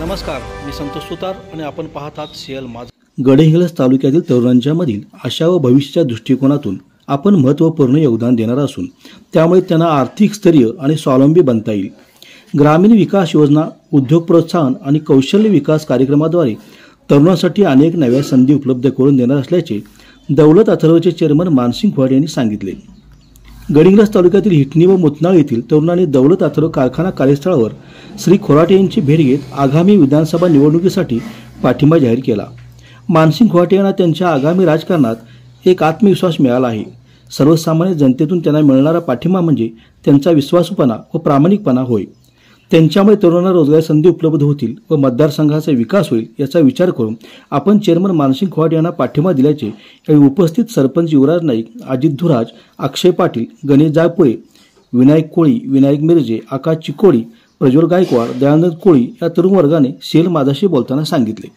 नमस्कार, मी संतोष सुतार आणि आपण पाहत आहात सीएल माझा। गडहिंग्लज तालुक्यातील तरुणांच्या मधील आशा व भविष्याच्या दृष्टिकोनातून आपण महत्त्वपूर्ण योगदान देणार असून त्यामुळे त्यांना आर्थिक स्तरीय आणि स्वावलंबी बनता येईल। ग्रामीण विकास योजना, उद्योग प्रोत्साहन आणि कौशल्य विकास कार्यक्रमाद्वारे तरुणांसाठी अनेक नव्या संधी उपलब्ध करून देणार असल्याचे दौलत अथर्वचे चेअरमन मानसिंग खोट यांनी सांगितले। गडहिंग्लज तालुक्यातील हिटणी व मुतनाळ येथील तरुणांनी दौलत अथर्व कारखाना कार्यस्थळावर श्री खोराटे यांची भेट घेत आगामी विधानसभा निवडणुकीसाठी पाठिंबा जाहीर केला। मानसिंग खोट यांना त्यांच्या आगामी राजकारणात एक आत्मविश्वास मिळाला आहे। सर्वसामान्य जनतेतून त्यांना मिळणारा पाठिंबा म्हणजे त्यांचा विश्वासूपणा व प्रामाणिकपणा होय। त्यांच्यामुळे तरुणांना रोजगार संधी उपलब्ध होतील व मतदारसंघाचा विकास होईल याचा विचार करून आपण चेअरमन मानसिंग खोट यांना पाठिंबा दिल्याचे यावेळी उपस्थित सरपंच युवराज नाईक, अजित धुराज, अक्षय पाटील, गणेश जायपुळे, विनायक कोळी, विनायक मिरजे, आकाश चिकोडी, प्रज्वल गायकवाड, दयानंद कोळी या तरुण वर्गाने सीएल माझाशी बोलताना सांगितले।